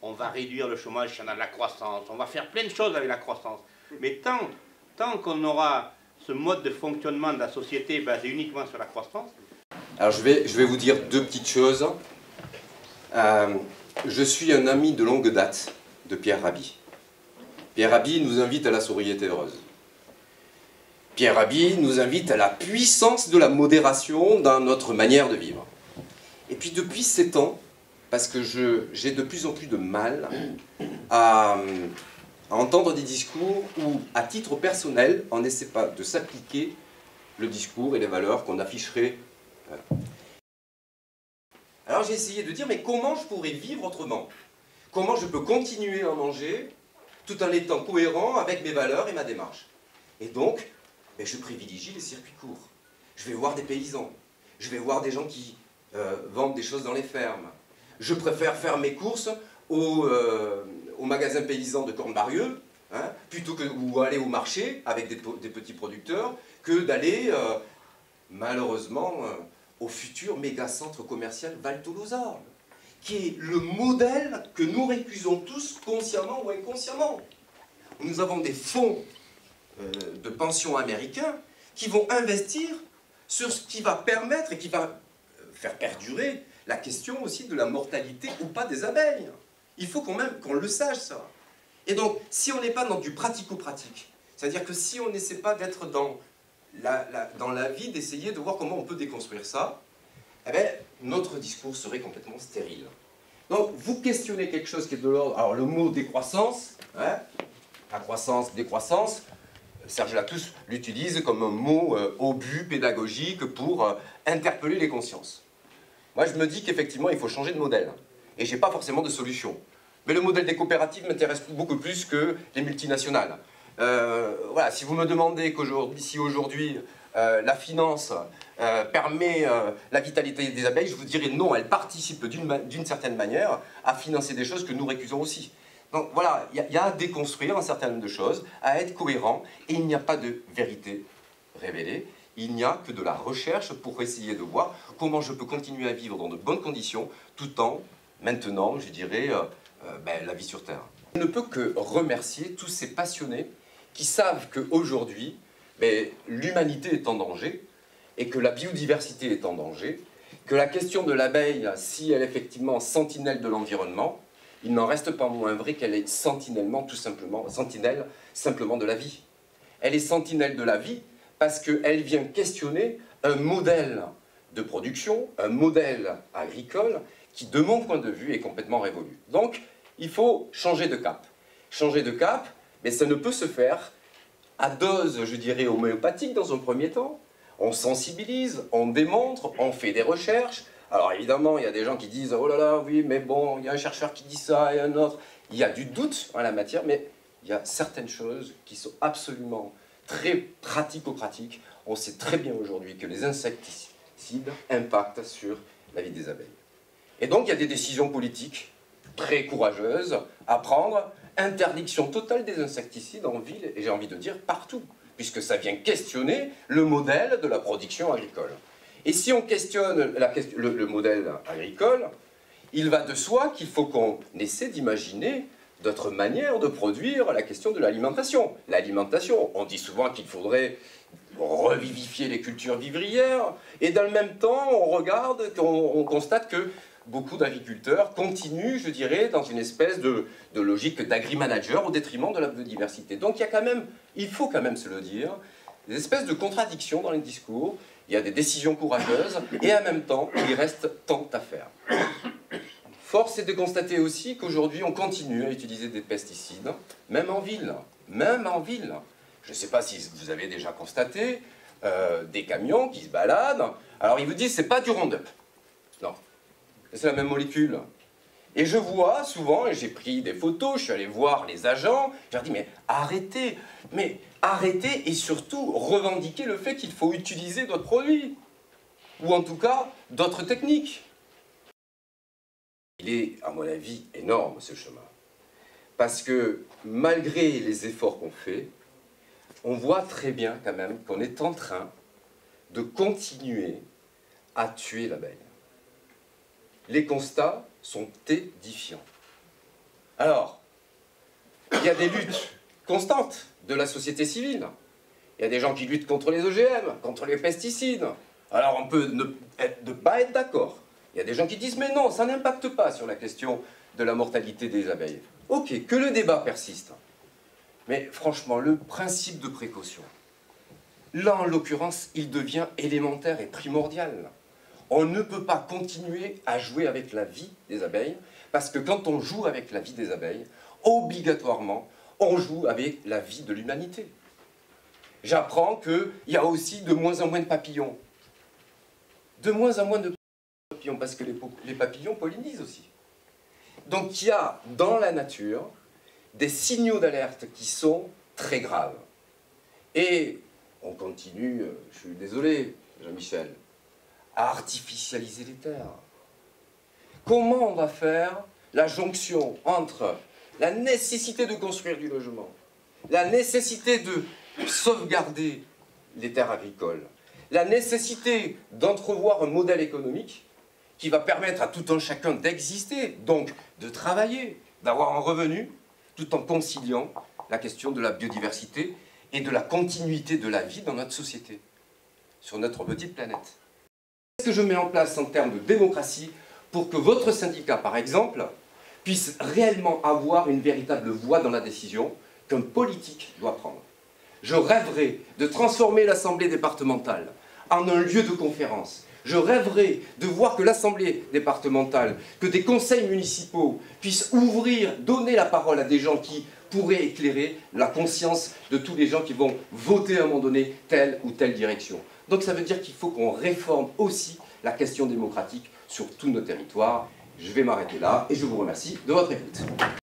on va réduire le chômage si on a de la croissance, on va faire plein de choses avec la croissance. Mais tant qu'on aura ce mode de fonctionnement de la société basé uniquement sur la croissance... Alors je vais vous dire deux petites choses. Je suis un ami de longue date de Pierre Rabhi. Pierre Rabhi nous invite à la sobriété heureuse. Pierre Rabhi nous invite à la puissance de la modération dans notre manière de vivre. Et puis depuis 7 ans, parce que j'ai de plus en plus de mal à entendre des discours où, à titre personnel, on n'essaie pas de s'appliquer le discours et les valeurs qu'on afficherait. Alors j'ai essayé de dire, mais comment je pourrais vivre autrement? Comment je peux continuer à manger tout en étant cohérent avec mes valeurs et ma démarche? Et donc, je privilégie les circuits courts. Je vais voir des paysans. Je vais voir des gens qui vendent des choses dans les fermes. Je préfère faire mes courses au magasin paysan de Cornebarieux, hein, plutôt que ou aller au marché avec des petits producteurs, que d'aller, malheureusement, au futur méga-centre commercial Val Tolosa, qui est le modèle que nous récusons tous, consciemment ou inconsciemment. Nous avons des fonds de pension américains qui vont investir sur ce qui va permettre et qui va faire perdurer la question aussi de la mortalité ou pas des abeilles. Il faut quand même qu'on le sache, ça. Et donc, si on n'est pas dans du pratico-pratique, c'est-à-dire que si on n'essaie pas d'être dans la vie, d'essayer de voir comment on peut déconstruire ça, eh bien, notre discours serait complètement stérile. Donc, vous questionnez quelque chose qui est de l'ordre... Alors, le mot décroissance, hein, accroissance, décroissance, Serge Latouche l'utilise comme un mot obus, pédagogique, pour interpeller les consciences. Moi, je me dis qu'effectivement, il faut changer de modèle. Et je n'ai pas forcément de solution. Mais le modèle des coopératives m'intéresse beaucoup plus que les multinationales. Voilà, si vous me demandez si aujourd'hui la finance permet la vitalité des abeilles, je vous dirais non, elle participe d'une certaine manière à financer des choses que nous récusons aussi. Donc voilà, il y a à déconstruire un certain nombre de choses, à être cohérent, et il n'y a pas de vérité révélée. Il n'y a que de la recherche pour essayer de voir comment je peux continuer à vivre dans de bonnes conditions, tout en maintenant, je dirais, la vie sur Terre. Je ne peux que remercier tous ces passionnés qui savent qu'aujourd'hui, l'humanité est en danger, et que la biodiversité est en danger, que la question de l'abeille, si elle est effectivement sentinelle de l'environnement, il n'en reste pas moins vrai qu'elle est sentinelle simplement de la vie. Elle est sentinelle de la vie parce qu'elle vient questionner un modèle de production, un modèle agricole qui, de mon point de vue, est complètement révolu. Donc, il faut changer de cap. Changer de cap, mais ça ne peut se faire à dose, je dirais, homéopathique dans un premier temps. On sensibilise, on démontre, on fait des recherches. Alors évidemment, il y a des gens qui disent « Oh là là, oui, mais bon, il y a un chercheur qui dit ça et un autre. » Il y a du doute en la matière, mais il y a certaines choses qui sont absolument très pratico-pratiques. On sait très bien aujourd'hui que les insecticides impactent sur la vie des abeilles. Et donc, il y a des décisions politiques très courageuses à prendre. Interdiction totale des insecticides en ville, et j'ai envie de dire partout, puisque ça vient questionner le modèle de la production agricole. Et si on questionne le modèle agricole, il va de soi qu'il faut qu'on essaie d'imaginer d'autres manières de produire la question de l'alimentation. L'alimentation, on dit souvent qu'il faudrait revivifier les cultures vivrières, et dans le même temps, on regarde, on constate que beaucoup d'agriculteurs continuent, je dirais, dans une espèce de logique d'agri-manager au détriment de la biodiversité. Donc il faut quand même se le dire, des espèces de contradictions dans les discours, il y a des décisions courageuses, et en même temps, il reste tant à faire. Force est de constater aussi qu'aujourd'hui, on continue à utiliser des pesticides, même en ville. Même en ville. Je ne sais pas si vous avez déjà constaté des camions qui se baladent. Alors, ils vous disent, c'est pas du Roundup. Non. C'est la même molécule. Et je vois souvent, et j'ai pris des photos, je suis allé voir les agents, je leur dis, mais arrêtez et surtout revendiquez le fait qu'il faut utiliser d'autres produits. Ou en tout cas, d'autres techniques. Il est, à mon avis, énorme ce chemin. Parce que malgré les efforts qu'on fait, on voit très bien quand même qu'on est en train de continuer à tuer l'abeille. Les constats sont édifiants. Alors, il y a des luttes constantes de la société civile. Il y a des gens qui luttent contre les OGM, contre les pesticides. Alors on peut ne pas être d'accord. Il y a des gens qui disent mais non, ça n'impacte pas sur la question de la mortalité des abeilles. Ok, que le débat persiste. Mais franchement, le principe de précaution, là en l'occurrence, il devient élémentaire et primordial. On ne peut pas continuer à jouer avec la vie des abeilles, parce que quand on joue avec la vie des abeilles, obligatoirement, on joue avec la vie de l'humanité. J'apprends qu'il y a aussi de moins en moins de papillons. De moins en moins de papillons, parce que les papillons pollinisent aussi. Donc il y a dans la nature des signaux d'alerte qui sont très graves. Et on continue, je suis désolé, Jean-Michel, à artificialiser les terres. Comment on va faire la jonction entre la nécessité de construire du logement, la nécessité de sauvegarder les terres agricoles, la nécessité d'entrevoir un modèle économique qui va permettre à tout un chacun d'exister, donc de travailler, d'avoir un revenu, tout en conciliant la question de la biodiversité et de la continuité de la vie dans notre société, sur notre petite planète. Qu'est-ce que je mets en place en termes de démocratie pour que votre syndicat, par exemple, puisse réellement avoir une véritable voix dans la décision qu'un politique doit prendre? Je rêverais de transformer l'Assemblée départementale en un lieu de conférence. Je rêverais de voir que l'Assemblée départementale, que des conseils municipaux puissent ouvrir, donner la parole à des gens qui pourraient éclairer la conscience de tous les gens qui vont voter à un moment donné telle ou telle direction. Donc ça veut dire qu'il faut qu'on réforme aussi la question démocratique sur tous nos territoires. Je vais m'arrêter là et je vous remercie de votre écoute.